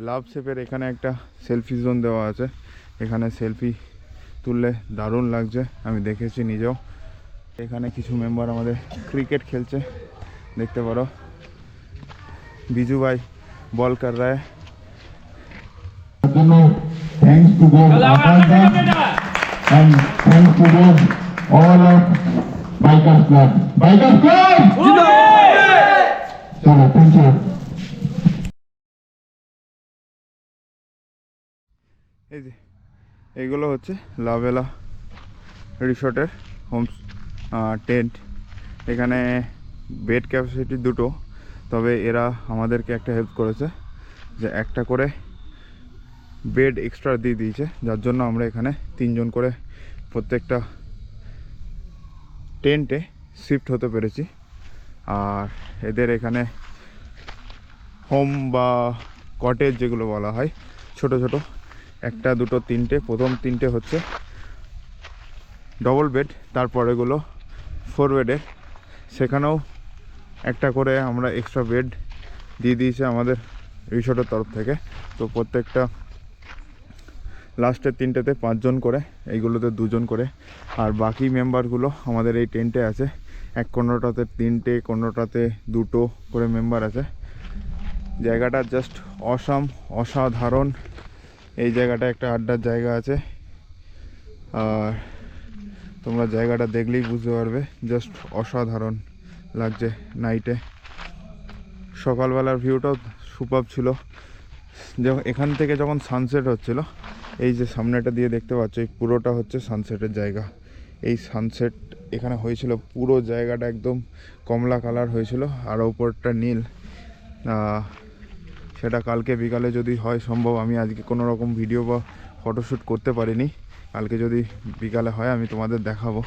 লাভ শেপের এখানে একটা সেলফি জোন দেওয়া আছে। এখানে সেলফি তুললে দারুণ লাগছে, আমি দেখেছি নিজেও। এখানে কিছু মেম্বার আমাদের ক্রিকেট খেলছে, দেখতে পারো। বিজু ভাই বল কর रहा है। Thanks to both Akanta and thanks to both all of Bikers Club. Bikers Club! Chalo, thank you. এই যে এইগুলো হচ্ছে লাভেলা রিসর্টের হোম টেন্ট। এখানে বেড ক্যাপাসিটি 2টো, তবে এরা আমাদেরকে একটা হেল্প করেছে যে একটা করে বেড এক্সট্রা দিয়ে দিয়েছে, যার জন্য আমরা এখানে 3 জন করে প্রত্যেকটা টেন্টে শিফট হতে পেরেছি। আর এদের এখানে হোম বা কটেজ যেগুলো বলা হয়, ছোট ছোট 1, 2, 3টে, প্রথম 3টে হচ্ছে ডবল বেড, তারপরেগুলো 4 বেডের। সেখানেও একটা করে আমরা এক্সট্রা বেড দিয়ে দিয়েছে আমাদের রিসোর্টের তরফ থেকে। তো প্রত্যেকটা লাস্টের 3টেতে 5 জন করে, এইগুলোতে 2 জন করে। আর বাকি মেম্বারগুলো আমাদের এই টেন্টে আছে। কোনোটাতে 3টে, কোনোটাতে 2টো করে মেম্বার আছে। জায়গাটা জাস্ট অসাধারণ। এই জায়গাটা একটা আড্ডার জায়গা আছে, আর তোমরা জায়গাটা দেখলেই বুঝতে পারবে, জাস্ট অসাধারণ লাগছে নাইটে। সকালবেলার ভিউটাও সুপার ছিল। যখন এখান থেকে যখন সানসেট হচ্ছিল, এই যে সামনেটা দিয়ে দেখতে পাচ্ছ, এই পুরোটা হচ্ছে সানসেটের জায়গা। এই সানসেট এখানে হয়েছিল, পুরো জায়গাটা একদম কমলা কালার হয়েছিল, আর উপরটা নীল। সেটা কালকে বিকালে যদি হয় সম্ভব, আমি আজকে কোনো রকম ভিডিও বা ফটোশ্যুট করতে পারিনি। কালকে যদি বিকালে হয় আমি তোমাদের দেখাবো।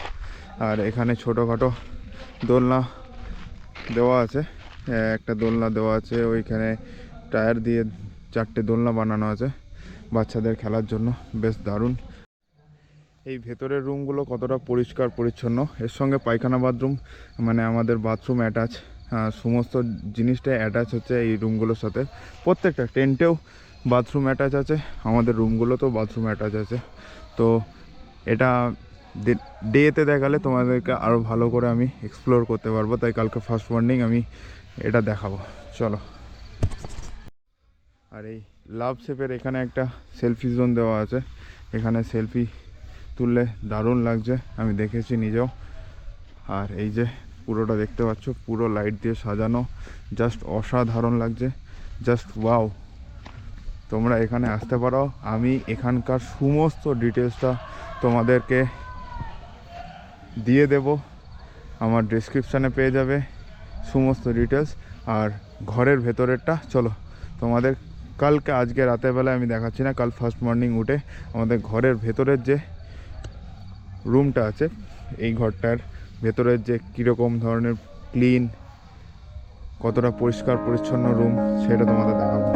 আর এখানে ছোটোখাটো দোলনা দেওয়া আছে, একটা দোলনা দেওয়া আছে, ওইখানে টায়ার দিয়ে 4টে দোলনা বানানো আছে বাচ্চাদের খেলার জন্য, বেশ দারুণ। এই ভেতরের রুমগুলো কতটা পরিষ্কার পরিচ্ছন্ন, এর সঙ্গে পায়খানা বাথরুম, মানে আমাদের বাথরুম অ্যাটাচ, সমস্ত জিনিসটাই অ্যাটাচ হচ্ছে এই রুমগুলোর সাথে। প্রত্যেকটা টেন্টেও বাথরুম অ্যাটাচ আছে, আমাদের রুমগুলোতেও বাথরুম অ্যাটাচ আছে। তো এটা ডেতে দেখালে তোমাদেরকে আরও ভালো করে আমি এক্সপ্লোর করতে পারবো, তাই কালকে ফার্স্ট মর্নিং আমি এটা দেখাবো। চলো। আর এই লাভ শেপের এখানে একটা সেলফি জোন দেওয়া আছে। এখানে সেলফি তুললে দারুণ লাগছে, আমি দেখেছি নিজেও। আর এই যে পুরোটা দেখতে পাচ্ছ, পুরো লাইট দিয়ে সাজানো, জাস্ট অসাধারণ লাগছে, জাস্ট ওয়াও। তোমরা এখানে আসতে পারো, আমি এখানকার সমস্ত ডিটেলসটা তোমাদেরকে দিয়ে দেব, আমার ডেসক্রিপশানে পেয়ে যাবে সমস্ত ডিটেলস। আর ঘরের ভেতরেরটা চলো তোমাদের কালকে, আজকে রাতের বেলায় আমি দেখাচ্ছি না, কাল ফার্স্ট মর্নিং উঠে আমাদের ঘরের ভেতরের যে রুমটা আছে, এই ঘরটার ভেতরের যে কীরকম ধরনের ক্লিন, কতটা পরিষ্কার পরিচ্ছন্ন রুম, সেটা তোমাদের দেখাবো।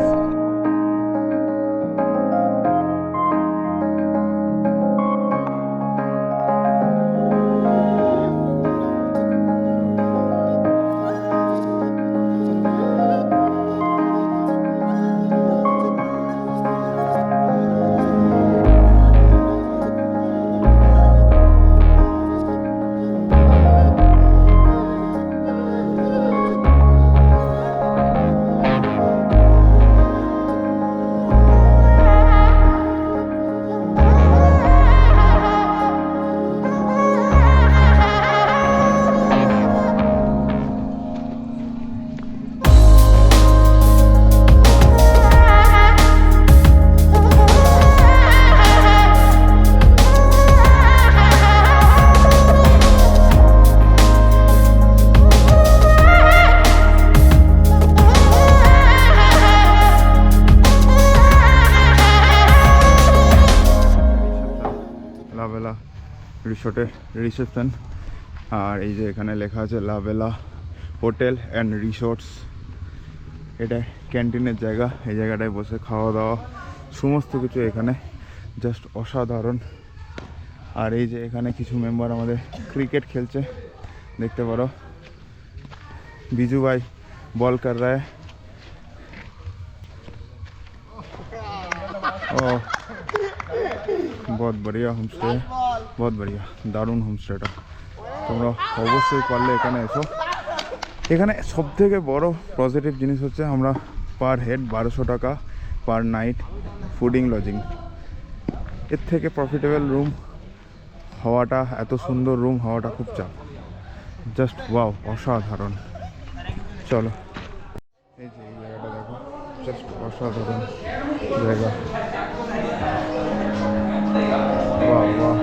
লাভেলা রিসোর্টের রিসেপশন। আর এই যে এখানে লেখা আছে লাভেলা হোটেল অ্যান্ড রিসোর্টস। এটা ক্যান্টিনের জায়গা, এই জায়গাটায় বসে খাওয়া দাওয়া সমস্ত কিছু এখানে জাস্ট অসাধারণ। আর এই যে এখানে কিছু মেম্বার আমাদের ক্রিকেট খেলছে, দেখতে পারো। বিজু ভাই বল কর रहा है। ओह बहुत बढ़िया হোমস্টে, बहुत बढ़िया, দারুণ হোমস্টেটা। তোমরা অবশ্যই পারলে এখানে এসো। এখানে সবথেকে বড় পজিটিভ জিনিস হচ্ছে আমরা পার হেড 1200 টাকা পার নাইট ফুডিং লজিং। এর থেকে প্রফিটেবল রুম হওয়াটা, এত সুন্দর রুম হওয়াটা খুব চাপ। জাস্ট ওয়াও, অসাধারণ। চলো এই যে এই জায়গাটা দেখো, জাস্ট অসাধারণ জায়গা। বাহ বাহ।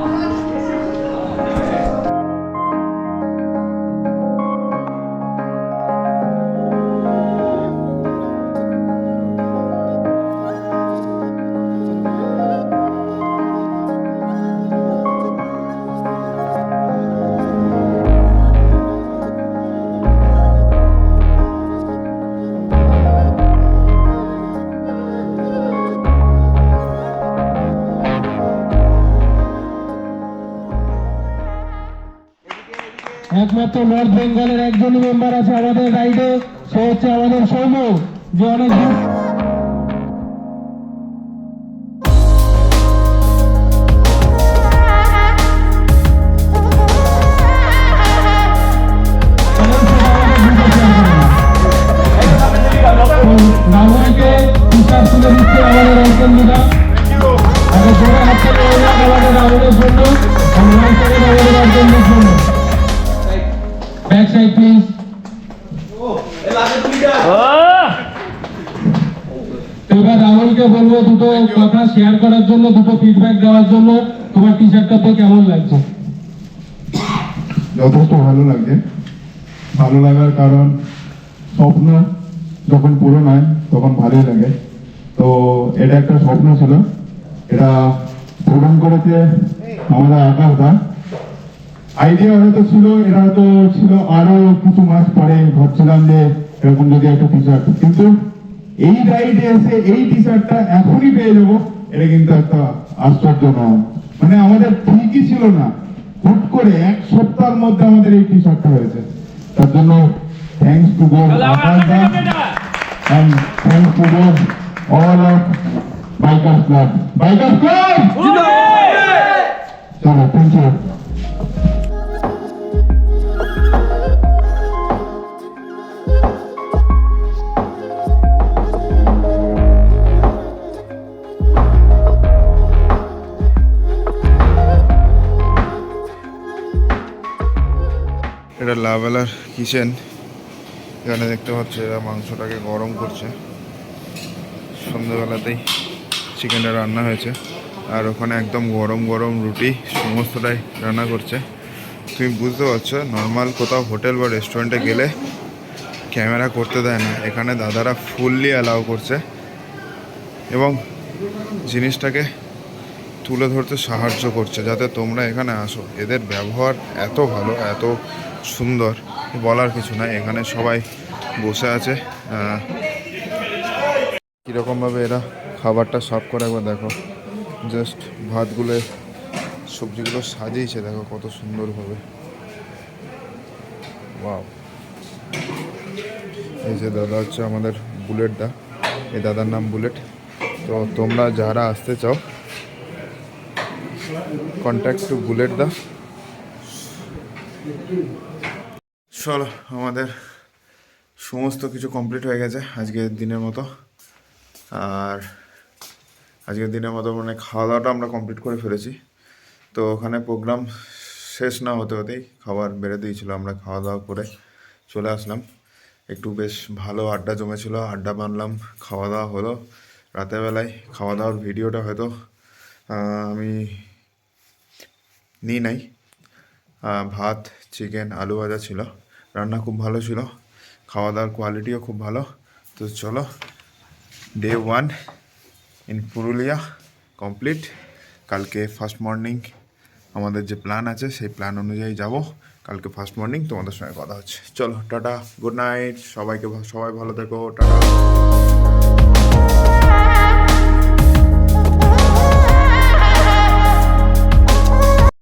একমাত্র নর্থ বেঙ্গলের একজন মেম্বার আছে আমাদের রাইডে, সে হচ্ছে আমাদের সৌম্য, যে অনেক রামকে তুষার তুলে দিচ্ছে আমাদের অঞ্চল দিদা। আগে জোরে হাত থেকে আমাদের রাহুলের জন্য, আমাদের অঞ্চলের জন্য। Back side please. তো এবার রাহুলকে বলবো দুটো কথা শেয়ার করার জন্য, দুটো ফিডব্যাক দেওয়ার জন্য। তোমার টি শার্টটা তো কেমন লাগছে? যথেষ্ট ভালো লাগছে। ভালো লাগার কারণ স্বপ্ন যখন পূরণ হয় তখন ভালোই লাগে। তো এটা একটা স্বপ্ন ছিল, এটা পূরণ করেছে আমাদের আকাশ দা। আইডিয়া হয়তো ছিল, এটা হয়তো ছিল আরো কিছু মাস পরে, ভাবছিলাম যে এরকম যদি একটা টি শার্ট, কিন্তু এই রাইডে এসে এই টি শার্টটা এখনই পেয়ে যাবো, এটা কিন্তু একটা আশ্চর্য নয়। মানে আমাদের ঠিকই ছিল না, হুট করে এক সপ্তাহের মধ্যে আমাদের এই টি শার্টটা হয়েছে। তার জন্য thanks to God Akash da, and thanks to God all of Bikers Club. Bikers Club! চলো, থ্যাংক ইউ। এটা লাভেলার কিচেন। এখানে দেখতে পাচ্ছ এরা মাংসটাকে গরম করছে। সন্ধ্যাবেলাতেই চিকেনটা রান্না হয়েছে, আর ওখানে একদম গরম গরম রুটি সমস্তটাই রান্না করছে। তুমি বুঝতে পারছো, নর্মাল কোথাও হোটেল বা রেস্টুরেন্টে গেলে ক্যামেরা করতে দেয় না, এখানে দাদারা ফুললি অ্যালাউ করছে এবং জিনিসটাকে তুলে ধরতে সাহায্য করছে যাতে তোমরা এখানে আসো। এদের ব্যবহার এত ভালো, এত সুন্দর, বলার কিছু নাই। এখানে সবাই বসে আছে, কীরকমভাবে এরা খাবারটা সার্ভ করে একবার দেখো। জাস্ট ভাতগুলো, সবজিগুলো সাজিয়েছে দেখো কত সুন্দরভাবে। ওয়াও। এই যে দাদা হচ্ছে আমাদের বুলেট দা, এই দাদার নাম বুলেট। তো তোমরা যারা আসতে চাও, কন্ট্যাক্ট টু বুলেট দা। চলো, আমাদের সমস্ত কিছু কমপ্লিট হয়ে গেছে আজকের দিনের মতো। আর আজকের দিনের মতো মানে খাওয়া দাওয়াটা আমরা কমপ্লিট করে ফেলেছি। তো ওখানে প্রোগ্রাম শেষ না হতে হতেই খাবার বেড়ে দিয়েছিল, আমরা খাওয়া দাওয়া করে চলে আসলাম। একটু বেশ ভালো আড্ডা জমেছিল, আড্ডা বানলাম, খাওয়া দাওয়া হলো। রাতের বেলায় খাওয়া দাওয়ার ভিডিওটা হয়তো আমি নিই নাই। ভাত, চিকেন, আলু ভাজা ছিল, রান্না খুব ভালো ছিল, খাওয়া দাওয়ার কোয়ালিটিও খুব ভালো। তো চলো, ডে 1 ইন পুরুলিয়া কমপ্লিট। কালকে ফার্স্ট মর্নিং আমাদের যে প্ল্যান আছে সেই প্ল্যান অনুযায়ী যাব। কালকে ফার্স্ট মর্নিং তোমাদের সঙ্গে কথা হচ্ছে। চলো, টাটা, গুড নাইট সবাইকে, সবাই ভালো থেকো, টাটা।